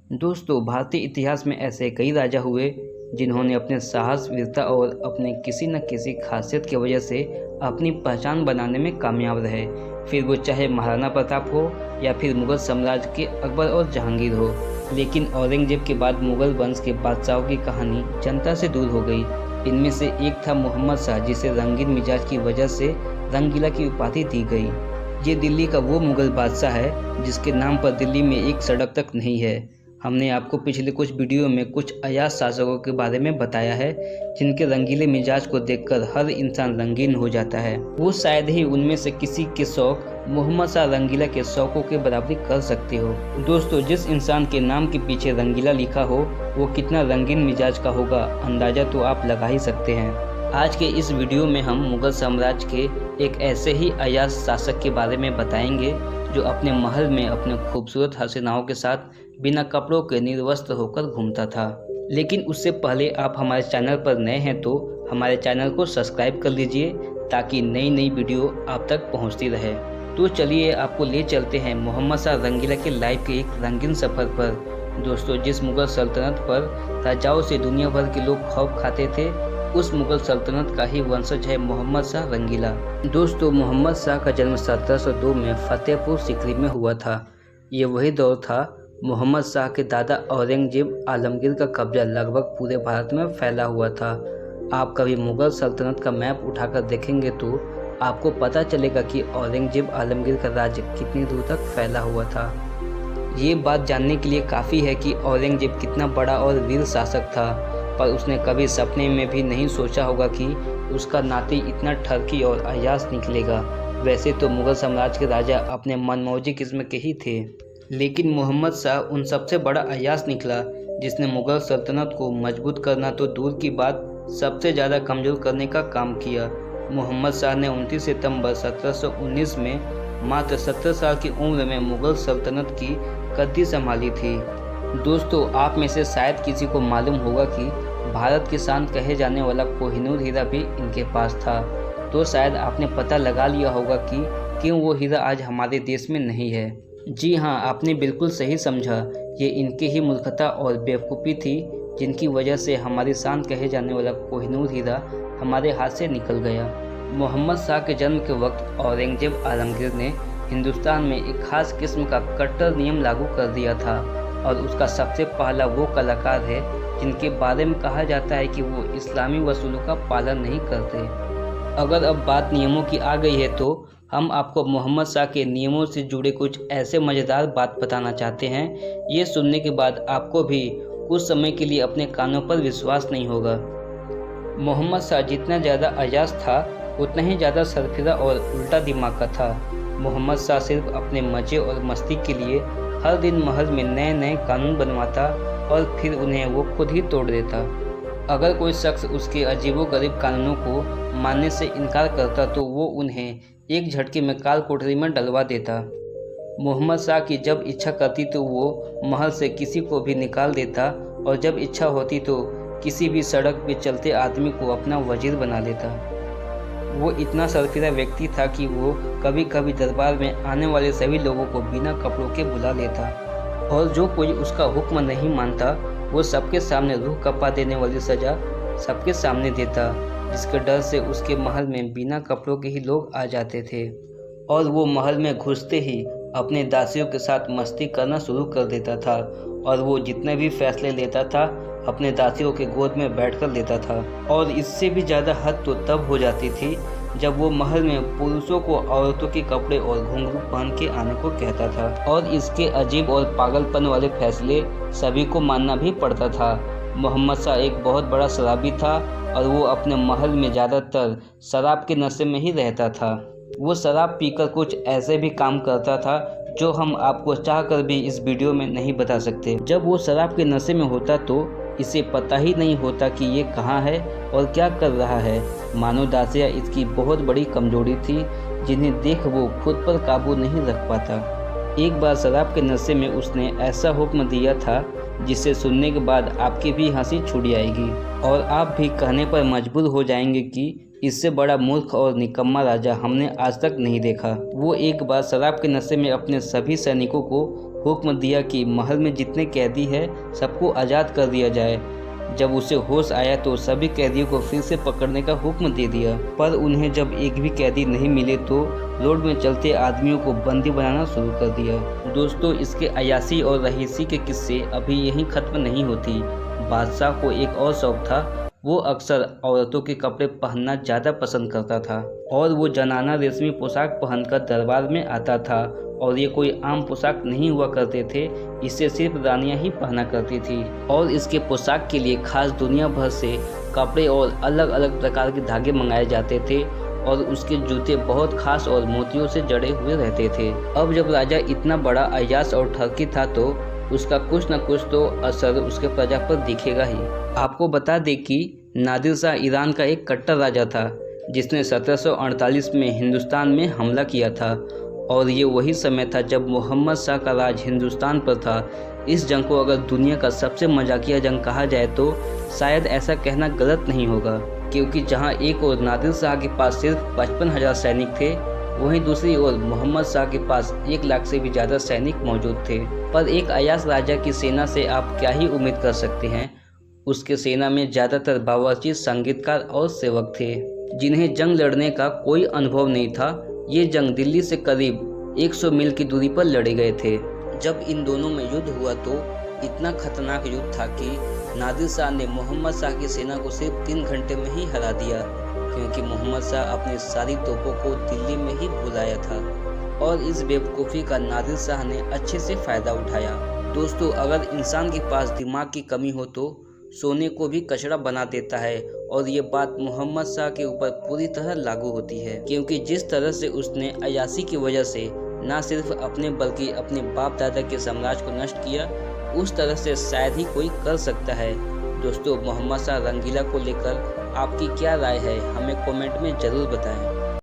दोस्तों, भारतीय इतिहास में ऐसे कई राजा हुए जिन्होंने अपने साहस, वीरता और अपने किसी न किसी खासियत की वजह से अपनी पहचान बनाने में कामयाब रहे। फिर वो चाहे महाराणा प्रताप हो या फिर मुगल साम्राज्य के अकबर और जहांगीर हो। लेकिन औरंगजेब के बाद मुगल वंश के बादशाहों की कहानी जनता से दूर हो गई। इनमें से एक था मोहम्मद शाह, जिसे रंगीन मिजाज की वजह से रंगीला की उपाधि दी गई। ये दिल्ली का वो मुगल बादशाह है जिसके नाम पर दिल्ली में एक सड़क तक नहीं है। हमने आपको पिछले कुछ वीडियो में कुछ अयाज शासकों के बारे में बताया है जिनके रंगीले मिजाज को देखकर हर इंसान रंगीन हो जाता है। वो शायद ही उनमें से किसी के शौक मोहम्मद शाह रंगीला के शौकों के बराबरी कर सकते हो। दोस्तों, जिस इंसान के नाम के पीछे रंगीला लिखा हो वो कितना रंगीन मिजाज का होगा, अंदाजा तो आप लगा ही सकते हैं। आज के इस वीडियो में हम मुगल साम्राज्य के एक ऐसे ही अयाज शासक के बारे में बताएंगे जो अपने महल में अपने खूबसूरत हसीनाओं के साथ बिना कपड़ों के निर्वस्त्र होकर घूमता था। लेकिन उससे पहले आप हमारे चैनल पर नए हैं तो हमारे चैनल को सब्सक्राइब कर लीजिए ताकि नई नई वीडियो आप तक पहुंचती रहे। तो चलिए आपको ले चलते हैं मोहम्मद शाह रंगीला के लाइफ के एक रंगीन सफ़र पर। दोस्तों, जिस मुगल सल्तनत पर राजाओं से दुनिया भर के लोग खौफ खाते थे, उस मुगल सल्तनत का ही वंशज है मोहम्मद शाह रंगीला। दोस्तों, मोहम्मद शाह का जन्म 1702 में फतेहपुर सीकरी में हुआ था। ये वही दौर था मोहम्मद शाह के दादा औरंगजेब आलमगीर का कब्जा लगभग पूरे भारत में फैला हुआ था। आप कभी मुगल सल्तनत का मैप उठाकर देखेंगे तो आपको पता चलेगा कि औरंगजेब आलमगीर का राज्य कितनी दूर तक फैला हुआ था। ये बात जानने के लिए काफ़ी है कि औरंगजेब कितना बड़ा और वीर शासक था, पर उसने कभी सपने में भी नहीं सोचा होगा कि उसका नाती इतना ठरकी और अयास निकलेगा। वैसे तो मुगल साम्राज्य के राजा अपने मनमौजी किस्म के ही थे, लेकिन मोहम्मद शाह उन सबसे बड़ा अयास निकला जिसने मुगल सल्तनत को मजबूत करना तो दूर की बात सबसे ज़्यादा कमज़ोर करने का काम किया। मोहम्मद शाह ने 29 सितंबर 1719 में मात्र 17 साल की उम्र में मुगल सल्तनत की गद्दी संभाली थी। दोस्तों, आप में से शायद किसी को मालूम होगा कि भारत की शान कहे जाने वाला कोहिनूर हीरा भी इनके पास था। तो शायद आपने पता लगा लिया होगा कि क्यों वो हीरा आज हमारे देश में नहीं है। जी हाँ, आपने बिल्कुल सही समझा। ये इनकी ही मूर्खता और बेवकूफ़ी थी जिनकी वजह से हमारी शान कहे जाने वाला कोहिनूर हीरा हमारे हाथ से निकल गया। मोहम्मद शाह के जन्म के वक्त औरंगजेब आलमगीर ने हिंदुस्तान में एक खास किस्म का कट्टर नियम लागू कर दिया था और उसका सबसे पहला वो कलाकार है जिनके बारे में कहा जाता है कि वो इस्लामी वसूलों का पालन नहीं करते। अगर अब बात नियमों की आ गई है तो हम आपको मोहम्मद शाह के नियमों से जुड़े कुछ ऐसे मज़ेदार बात बताना चाहते हैं। ये सुनने के बाद आपको भी कुछ समय के लिए अपने कानों पर विश्वास नहीं होगा। मोहम्मद शाह जितना ज़्यादा अयास था उतना ही ज़्यादा सरफिरा और उल्टा दिमाग का था। मोहम्मद शाह सिर्फ अपने मज़े और मस्ती के लिए हर दिन महल में नए नए कानून बनवाता और फिर उन्हें वो खुद ही तोड़ देता। अगर कोई शख्स उसके अजीबोगरीब कानूनों को मानने से इनकार करता तो वो उन्हें एक झटके में काल कोठरी में डलवा देता। मोहम्मद शाह की जब इच्छा करती तो वो महल से किसी को भी निकाल देता और जब इच्छा होती तो किसी भी सड़क पे चलते आदमी को अपना वजीर बना लेता। वो इतना सरफिरा व्यक्ति था कि वो कभी कभी दरबार में आने वाले सभी लोगों को बिना कपड़ों के बुला लेता और जो कोई उसका हुक्म नहीं मानता वो सबके सामने रूह कपा देने वाली सज़ा सबके सामने देता, जिसके डर से उसके महल में बिना कपड़ों के ही लोग आ जाते थे और वो महल में घुसते ही अपने दासियों के साथ मस्ती करना शुरू कर देता था और वो जितने भी फैसले लेता था अपने दासियों के गोद में बैठकर लेता था। और इससे भी ज़्यादा हद तो तब हो जाती थी जब वो महल में पुरुषों को औरतों के कपड़े और घुंघरू पहन के आने को कहता था और इसके अजीब और पागलपन वाले फैसले सभी को मानना भी पड़ता था। मोहम्मद शाह एक बहुत बड़ा शराबी था और वो अपने महल में ज़्यादातर शराब के नशे में ही रहता था। वो शराब पीकर कुछ ऐसे भी काम करता था जो हम आपको चाहकर भी इस वीडियो में नहीं बता सकते। जब वो शराब के नशे में होता तो इसे पता ही नहीं होता कि ये कहाँ है और क्या कर रहा है। मानो दासिया इसकी बहुत बड़ी कमजोरी थी जिन्हें देख वो खुद पर काबू नहीं रख पाता। एक बार शराब के नशे में उसने ऐसा हुक्म दिया था जिसे सुनने के बाद आपकी भी हंसी छूट जाएगी और आप भी कहने पर मजबूर हो जाएंगे कि इससे बड़ा मूर्ख और निकम्मा राजा हमने आज तक नहीं देखा। वो एक बार शराब के नशे में अपने सभी सैनिकों को हुक्म दिया कि महल में जितने कैदी हैं सबको आज़ाद कर दिया जाए। जब उसे होश आया तो सभी कैदियों को फिर से पकड़ने का हुक्म दे दिया, पर उन्हें जब एक भी कैदी नहीं मिले तो रोड में चलते आदमियों को बंदी बनाना शुरू कर दिया। दोस्तों, इसके अयाशी और रहीसी के किस्से अभी यहीं ख़त्म नहीं होती। बादशाह को एक और शौक था, वो अक्सर औरतों के कपड़े पहनना ज़्यादा पसंद करता था और वो जनाना रेशमी पोशाक पहनकर दरबार में आता था। और ये कोई आम पोशाक नहीं हुआ करते थे, इसे सिर्फ रानियां ही पहना करती थी और इसके पोशाक के लिए खास दुनिया भर से कपड़े और अलग अलग प्रकार के धागे मंगाए जाते थे और उसके जूते बहुत खास और मोतियों से जड़े हुए रहते थे। अब जब राजा इतना बड़ा अय्याश और ठगी था तो उसका कुछ न कुछ तो असर उसके प्रजा पर दिखेगा ही। आपको बता दें कि नादिर शाह ईरान का एक कट्टर राजा था जिसने 1748 में हिंदुस्तान में हमला किया था और ये वही समय था जब मोहम्मद शाह का राज हिंदुस्तान पर था। इस जंग को अगर दुनिया का सबसे मजाकिया जंग कहा जाए तो शायद ऐसा कहना गलत नहीं होगा, क्योंकि जहां एक ओर नादिर शाह के पास सिर्फ 55,000 सैनिक थे, वहीं दूसरी ओर मोहम्मद शाह के पास 1 लाख से भी ज़्यादा सैनिक मौजूद थे। पर एक अय्याश राजा की सेना से आप क्या ही उम्मीद कर सकते हैं। उसके सेना में ज़्यादातर बावर्ची, संगीतकार और सेवक थे जिन्हें जंग लड़ने का कोई अनुभव नहीं था। ये जंग दिल्ली से करीब 100 मील की दूरी पर लड़े गए थे। जब इन दोनों में युद्ध हुआ तो इतना खतरनाक युद्ध था कि नादिर शाह ने मोहम्मद शाह की सेना को सिर्फ 3 घंटे में ही हरा दिया, क्योंकि मोहम्मद शाह अपनी सारी तोपों को दिल्ली में ही बुलाया था और इस बेवकूफ़ी का नादिर शाह ने अच्छे से फ़ायदा उठाया। दोस्तों, अगर इंसान के पास दिमाग की कमी हो तो सोने को भी कचरा बना देता है और ये बात मोहम्मद शाह के ऊपर पूरी तरह लागू होती है, क्योंकि जिस तरह से उसने अय्याशी की वजह से न सिर्फ अपने बल्कि अपने बाप दादा के साम्राज्य को नष्ट किया, उस तरह से शायद ही कोई कर सकता है। दोस्तों, मोहम्मद शाह रंगीला को लेकर आपकी क्या राय है, हमें कमेंट में ज़रूर बताएं।